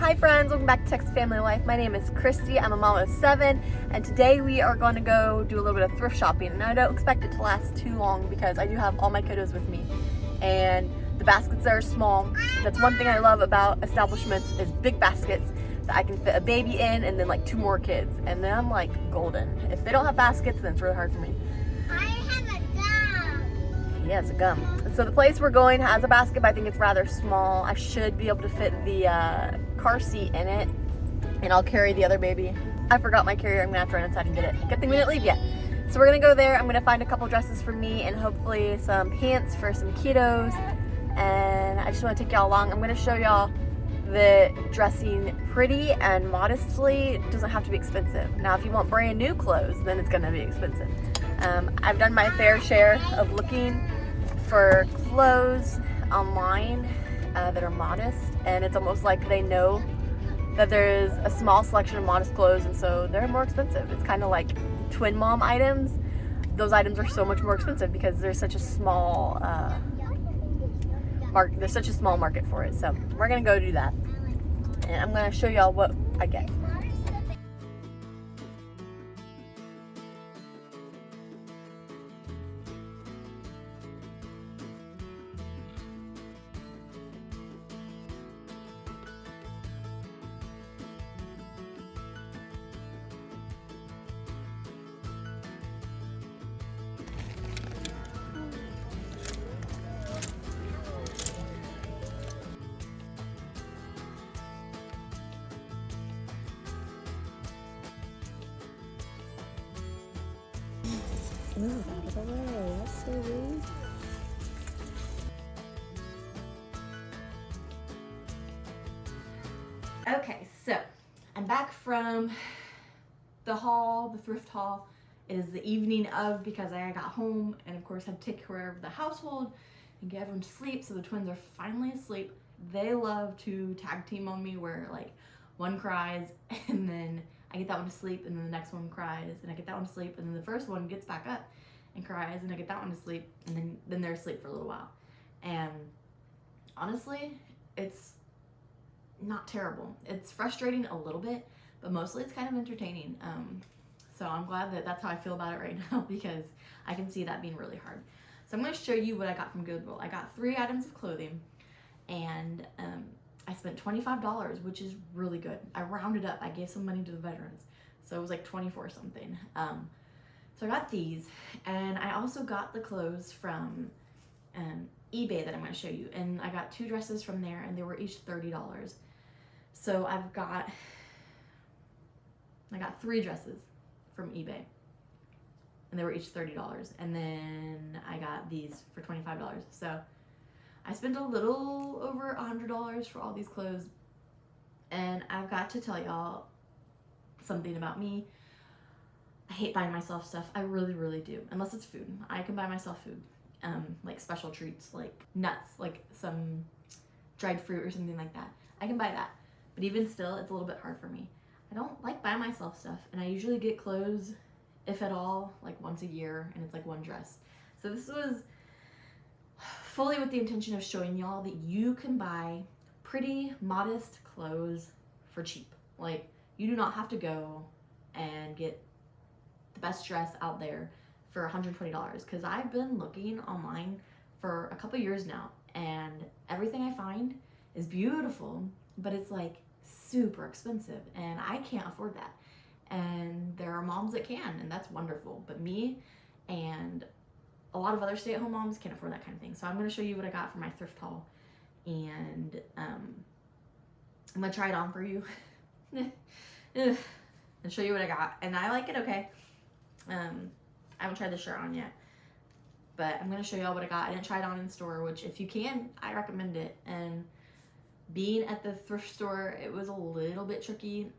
Hi friends, welcome back to Texas Family Life. My name is Kristy. I'm a mom of 7, and today we are going to go do a little bit of thrift shopping. And I don't expect it to last too long because I do have all my kiddos with me, and the baskets are small. That's one thing I love about establishments is big baskets that I can fit a baby in and then like 2 more kids, and then I'm like golden. If they don't have baskets, then it's really hard for me. I have a gum. Yeah, it's a gum. So the place we're going has a basket, but I think it's rather small. I should be able to fit the car seat in it, and I'll carry the other baby. I forgot my carrier. I'm gonna have to run inside and get it. Good thing we didn't leave yet. So we're gonna go there. I'm gonna find a couple dresses for me and hopefully some pants for some kiddos. And I just wanna take y'all along. I'm gonna show y'all that dressing pretty and modestly doesn't have to be expensive. Now, if you want brand new clothes, then it's gonna be expensive. I've done my fair share of looking for clothes online that are modest, and it's almost like they know that there's a small selection of modest clothes, and so they're more expensive. It's kind of like twin mom items. Those items are so much more expensive because there's such a small there's such a small market for it. So we're gonna go do that, and I'm gonna show y'all what I get. Ooh, out of the way. That's so rude. Okay, so I'm back from the haul, the thrift haul. It is the evening of because I got home and of course had to take care of the household and get everyone to sleep. So the twins are finally asleep. They love to tag team on me where like one cries and then I get that one to sleep, and then the next one cries, and I get that one to sleep, and then the first one gets back up and cries, and I get that one to sleep, and then they're asleep for a little while. And honestly, it's not terrible. It's frustrating a little bit, but mostly it's kind of entertaining. So I'm glad that that's how I feel about it right now because I can see that being really hard. So I'm going to show you what I got from Goodwill. I got 3 items of clothing, and I spent $25, which is really good. I rounded up. I gave some money to the veterans, so it was like 24 something. So I got these, and I also got the clothes from eBay that I'm going to show you, and I got 2 dresses from there, and they were each $30. So I got 3 dresses from eBay, and they were each $30, and then I got these for $25. So I spent a little over $100 for all these clothes, and I've got to tell y'all something about me. I hate buying myself stuff. I really, really do. Unless it's food. I can buy myself food, like special treats, like nuts, like some dried fruit or something like that. I can buy that, but even still, it's a little bit hard for me. I don't like buying myself stuff, and I usually get clothes, if at all, like once a year, and it's like one dress. So this was fully with the intention of showing y'all that you can buy pretty modest clothes for cheap. Like, you do not have to go and get the best dress out there for $120, because I've been looking online for a couple years now, and everything I find is beautiful, but it's like super expensive, and I can't afford that. And there are moms that can, and that's wonderful, but me and a lot of other stay-at-home moms can't afford that kind of thing. So I'm going to show you what I got for my thrift haul, and I'm going to try it on for you and show you what I got. And I like it okay. I haven't tried the shirt on yet, but I'm going to show y'all what I got. I didn't try it on in store, which if you can, I recommend it. And being at the thrift store, it was a little bit tricky.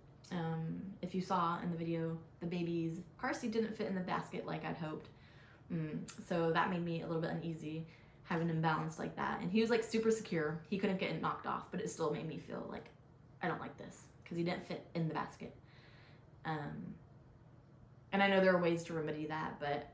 If you saw in the video, the baby's car seat didn't fit in the basket like I'd hoped. So that made me a little bit uneasy having him balanced like that. And he was like super secure. He couldn't get it knocked off, but it still made me feel like I don't like this because he didn't fit in the basket. And I know there are ways to remedy that, but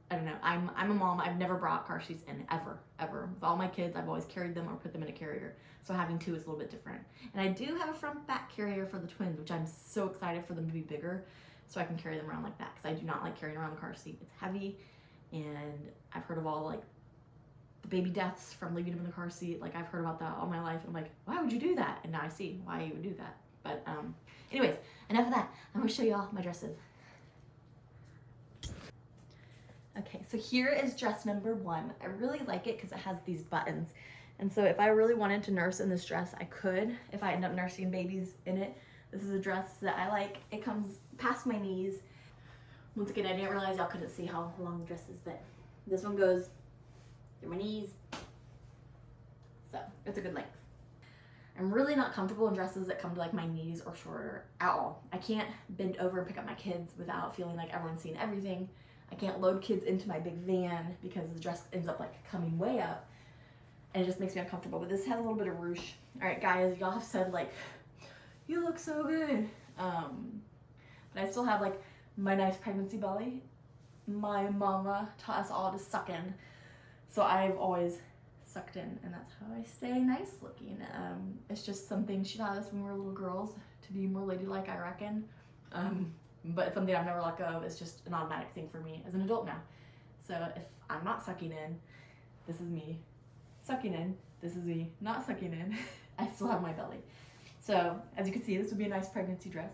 I don't know. I'm a mom. I've never brought car seats in ever. With all my kids, I've always carried them or put them in a carrier. So having two is a little bit different. And I do have a front back carrier for the twins, which I'm so excited for them to be bigger so I can carry them around like that, because I do not like carrying around the car seat. It's heavy, and I've heard of all like the baby deaths from leaving them in the car seat. Like, I've heard about that all my life. And I'm like, why would you do that? And now I see why you would do that. But anyways, enough of that. I'm gonna show you all my dresses. Okay, so here is dress number 1. I really like it because it has these buttons. And so if I really wanted to nurse in this dress, I could, if I end up nursing babies in it. This is a dress that I like. It comes past my knees. Once again, I didn't realize y'all couldn't see how long the dress is, but this one goes through my knees. So it's a good length. I'm really not comfortable in dresses that come to like my knees or shorter at all. I can't bend over and pick up my kids without feeling like everyone's seeing everything. I can't load kids into my big van because the dress ends up like coming way up, and it just makes me uncomfortable. But this has a little bit of ruche. All right, guys, y'all have said like, you look so good. But I still have like my nice pregnancy belly. My mama taught us all to suck in, so I've always sucked in, and that's how I stay nice looking. It's just something she taught us when we were little girls to be more ladylike, I reckon. But it's something I've never let go of. It's just an automatic thing for me as an adult now. So if I'm not sucking in, this is me sucking in. This is me not sucking in. I still have my belly. So as you can see, this would be a nice pregnancy dress.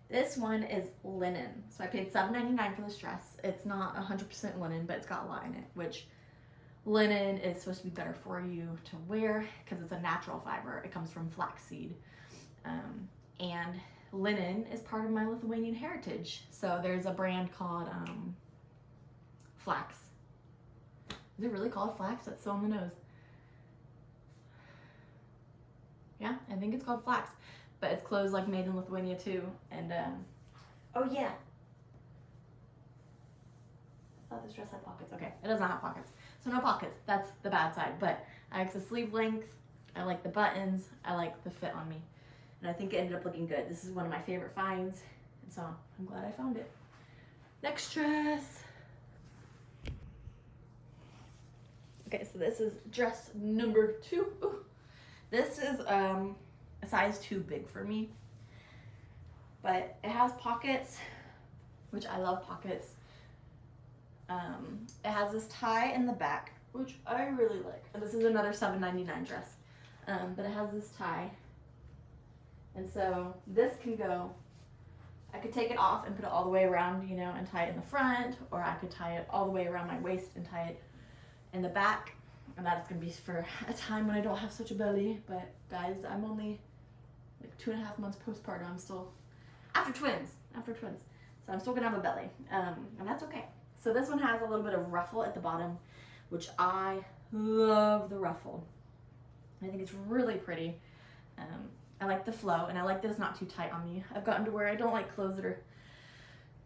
This one is linen. So I paid $7.99 for this dress. It's not 100% linen, but it's got a lot in it, which linen is supposed to be better for you to wear because it's a natural fiber. It comes from flaxseed. And linen is part of my Lithuanian heritage. So there's a brand called Flax. Is it really called Flax? That's so on the nose. Yeah, I think it's called Flax. But it's clothes like made in Lithuania too. And oh yeah. I thought this dress had pockets. Okay, it does not have pockets. So no pockets. That's the bad side. But I like the sleeve length. I like the buttons. I like the fit on me. And I think it ended up looking good. This is one of my favorite finds, and so I'm glad I found it. Next dress. Okay, so this is dress number 2. Ooh. This is a size too big for me, but it has pockets, which I love pockets. It has this tie in the back, which I really like. And this is another $7.99 dress, but it has this tie. And so this can go, I could take it off and put it all the way around, you know, and tie it in the front, or I could tie it all the way around my waist and tie it in the back. And that's gonna be for a time when I don't have such a belly. But guys, I'm only like 2.5 months postpartum. I'm still, after twins. So I'm still gonna have a belly, and that's okay. So this one has a little bit of ruffle at the bottom, which I love the ruffle. I think it's really pretty. I like the flow, and I like that it's not too tight on me. I've gotten to where I don't like clothes that are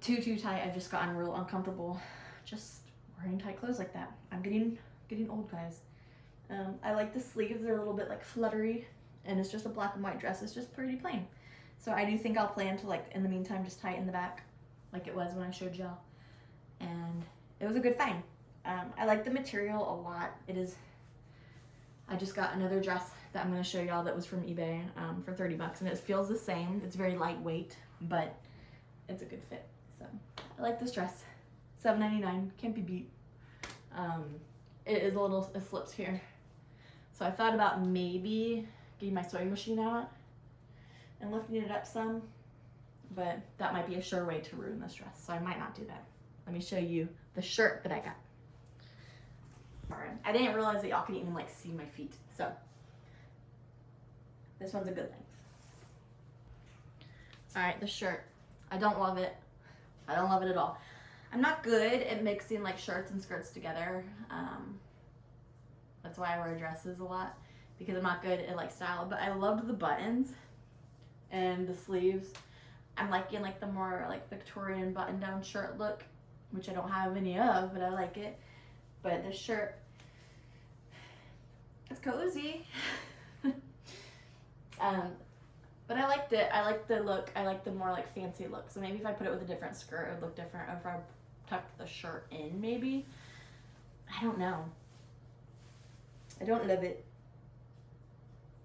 too tight. I've just gotten real uncomfortable just wearing tight clothes like that. I'm getting old, guys. I like the sleeves. They're a little bit like fluttery, and it's just a black and white dress. It's just pretty plain. So I do think I'll plan to, like, in the meantime, just tie it in the back like it was when I showed y'all. And it was a good find. I like the material a lot. I just got another dress that I'm going to show y'all that was from eBay for 30 bucks, and it feels the same. It's very lightweight, but it's a good fit. So I like this dress. $7.99, can't be beat. It slips here. So I thought about maybe getting my sewing machine out and lifting it up some, but that might be a sure way to ruin this dress, so I might not do that. Let me show you the shirt that I got. Sorry, I didn't realize that y'all could even like see my feet, so this one's a good length. All right, the shirt. I don't love it. I don't love it at all. I'm not good at mixing like shirts and skirts together. That's why I wear dresses a lot, because I'm not good at like style, but I loved the buttons and the sleeves. I'm liking like the more like Victorian button down shirt look, which I don't have any of, but I like it. But this shirt, it's cozy. But I liked it. I liked the look. I like the more like fancy look. So maybe if I put it with a different skirt, it would look different. Or if I tuck the shirt in maybe. I don't know. I don't love it.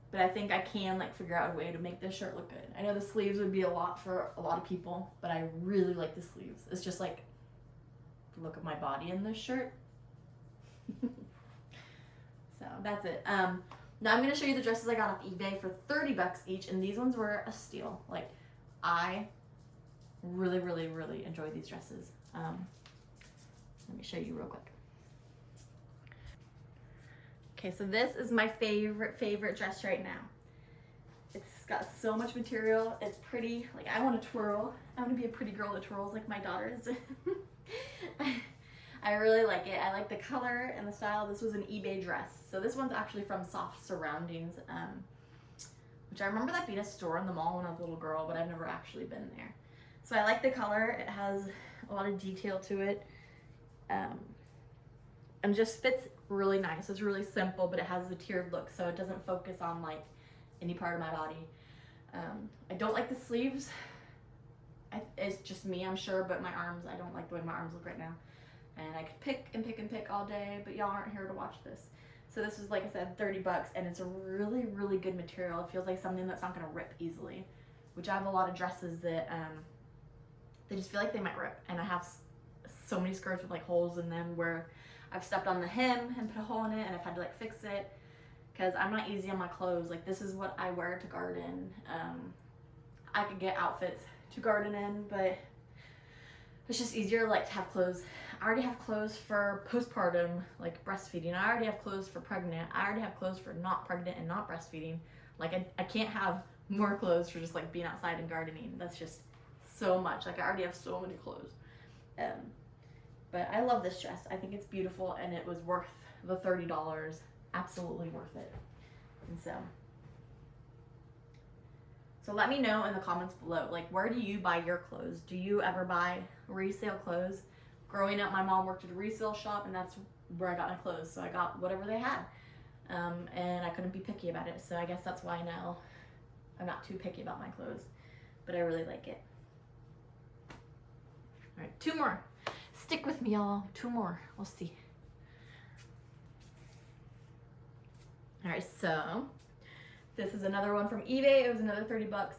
But I think I can like figure out a way to make this shirt look good. I know the sleeves would be a lot for a lot of people, but I really like the sleeves. It's just like the look of my body in this shirt. So that's it. Now I'm gonna show you the dresses I got off eBay for 30 bucks each, and these ones were a steal. Like, I really, really, really enjoy these dresses. Let me show you real quick. Okay, so this is my favorite dress right now. It's got so much material. It's pretty. Like, I want to twirl. I want to be a pretty girl that twirls like my daughters. I really like it. I like the color and the style. This was an eBay dress. So this one's actually from Soft Surroundings, which I remember that being a store in the mall when I was a little girl, but I've never actually been there. So I like the color. It has a lot of detail to it, and just fits really nice. It's really simple, but it has the tiered look, so it doesn't focus on like any part of my body. I don't like the sleeves. It's just me, I'm sure, but my arms, I don't like the way my arms look right now. And I could pick and pick and pick all day, but y'all aren't here to watch this. So this is, like I said, 30 bucks, and it's a really, really good material. It feels like something that's not gonna rip easily, which I have a lot of dresses that they just feel like they might rip. And I have so many skirts with like holes in them where I've stepped on the hem and put a hole in it, and I've had to like fix it because I'm not easy on my clothes. Like, this is what I wear to garden. I could get outfits to garden in, but it's just easier like to have clothes. I already have clothes for postpartum, like breastfeeding. I already have clothes for pregnant. I already have clothes for not pregnant and not breastfeeding. Like, I can't have more clothes for just like being outside and gardening. That's just so much. Like, I already have so many clothes. But I love this dress. I think it's beautiful, and it was worth the $30. Absolutely worth it. And so let me know in the comments below, like, where do you buy your clothes? Do you ever buy resale clothes? Growing up, my mom worked at a resale shop, and that's where I got my clothes. So I got whatever they had, and I couldn't be picky about it. So I guess that's why now I'm not too picky about my clothes, but I really like it. All right, 2 more. Stick with me, y'all. 2 more. We'll see. All right, so this is another one from eBay. It was another 30 bucks.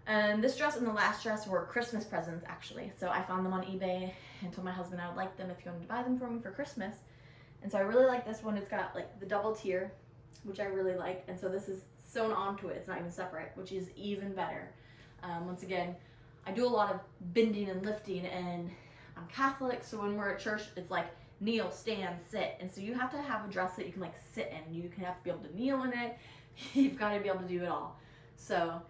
And this dress and the last dress were Christmas presents, actually. So I found them on eBay and told my husband I would like them if he wanted to buy them for me for Christmas. And so I really like this one. It's got like the double tier, which I really like. And so this is sewn onto it. It's not even separate, which is even better. Once again, I do a lot of bending and lifting, and I'm Catholic, so when we're at church, it's like kneel, stand, sit. And so you have to have a dress that you can like sit in. You can have to be able to kneel in it. You've got to be able to do it all. So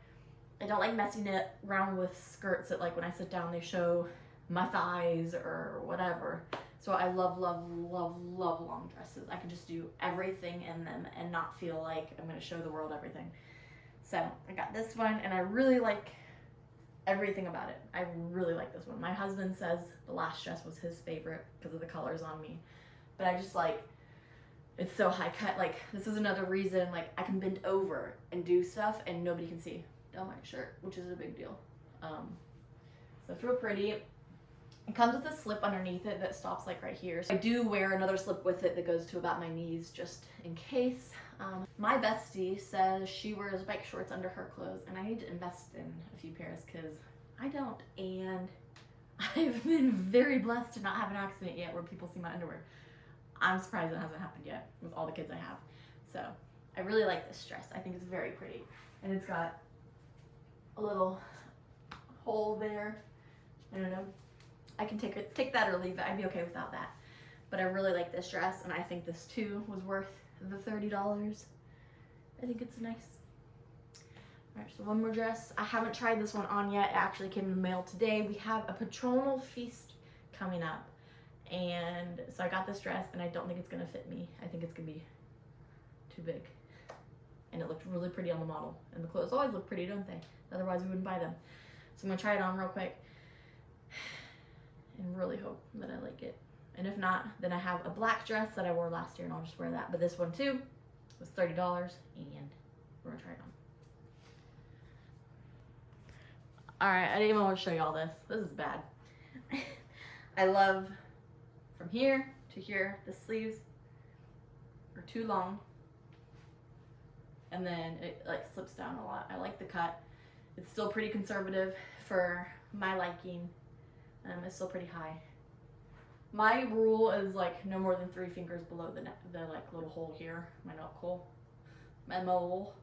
I don't like messing it around with skirts that, like, when I sit down, they show my thighs or whatever. So I love, love, love, love long dresses. I can just do everything in them and not feel like I'm going to show the world everything. So I got this one, and I really like everything about it. I really like this one. My husband says the last dress was his favorite because of the colors on me. But I just like, it's so high cut. Like, this is another reason, like, I can bend over and do stuff and nobody can see down my shirt, which is a big deal. So it's real pretty. It comes with a slip underneath it that stops like right here. So I do wear another slip with it that goes to about my knees just in case. My bestie says she wears bike shorts under her clothes, and I need to invest in a few pairs because I don't. And I've been very blessed to not have an accident yet where people see my underwear. I'm surprised it hasn't happened yet with all the kids I have. So I really like this dress. I think it's very pretty. And it's got a little hole there. I don't know. I can take that or leave it. I'd be okay without that. But I really like this dress, and I think this too was worth the $30. I think it's nice. All right, so one more dress. I haven't tried this one on yet. It actually came in the mail today. We have a patronal feast coming up. And so I got this dress, and I don't think it's gonna fit me. I think it's gonna be too big. And it looked really pretty on the model. And the clothes always look pretty, don't they? Otherwise we wouldn't buy them. So I'm gonna try it on real quick and really hope that I like it. And if not, then I have a black dress that I wore last year, and I'll just wear that. But this one too was $30, and we're gonna try it on. All right, I didn't even want to show you all this. This is bad. I love from here to here, the sleeves are too long. And then it like slips down a lot. I like the cut. It's still pretty conservative for my liking. It's still pretty high. My rule is like no more than 3 fingers below the like little hole here, my knuckle, my mole.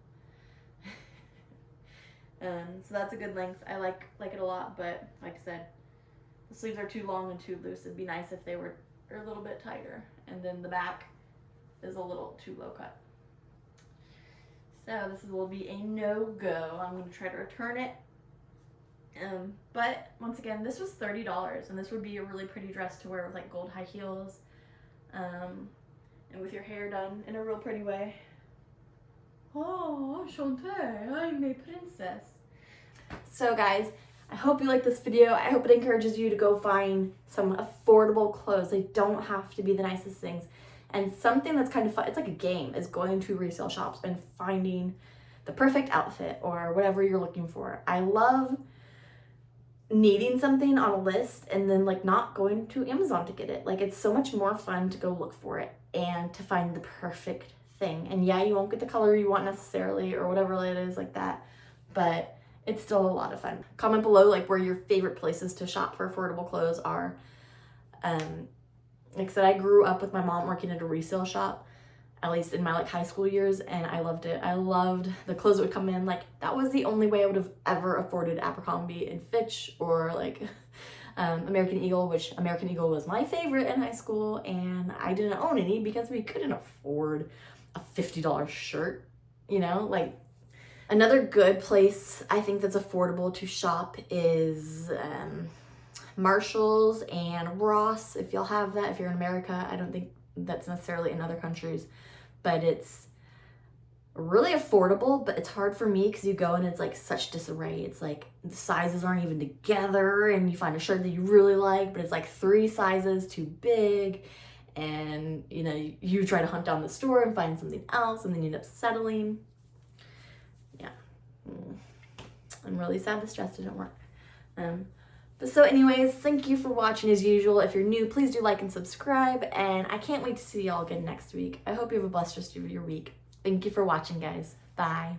So that's a good length. I like it a lot, but like I said, the sleeves are too long and too loose. It'd be nice if they were a little bit tighter. And then the back is a little too low cut. So this will be a no-go. I'm going to try to return it. But once again, this was $30, and this would be a really pretty dress to wear with like gold high heels, and with your hair done in a real pretty way. Oh, Enchanté, I'm a princess. So guys, I hope you like this video. I hope it encourages you to go find some affordable clothes. They don't have to be the nicest things. And something that's kind of fun, it's like a game, is going to resale shops and finding the perfect outfit or whatever you're looking for. I love needing something on a list and then like not going to Amazon to get it. Like it's so much more fun to go look for it and to find the perfect thing. And yeah, you won't get the color you want necessarily or whatever it is like that, but it's still a lot of fun. Comment below like where your favorite places to shop for affordable clothes are. Like I said, I grew up with my mom working at a resale shop, at least in my like high school years, and I loved it. I loved the clothes that would come in. Like that was the only way I would have ever afforded Abercrombie and Fitch or like American Eagle, which American Eagle was my favorite in high school, and I didn't own any because we couldn't afford a $50 shirt, you know? Like another good place I think that's affordable to shop is Marshall's and Ross, if you'll have that, if you're in America. I don't think that's necessarily in other countries, but it's really affordable, but it's hard for me because you go and it's like such disarray. It's like the sizes aren't even together and you find a shirt that you really like, but it's like 3 sizes too big, and you know, you try to hunt down the store and find something else and then you end up settling. Yeah. I'm really sad this dress didn't work. But so anyways, thank you for watching as usual. If you're new, please do like and subscribe, and I can't wait to see y'all again next week. I hope you have a blessed rest of your week. Thank you for watching, guys. Bye.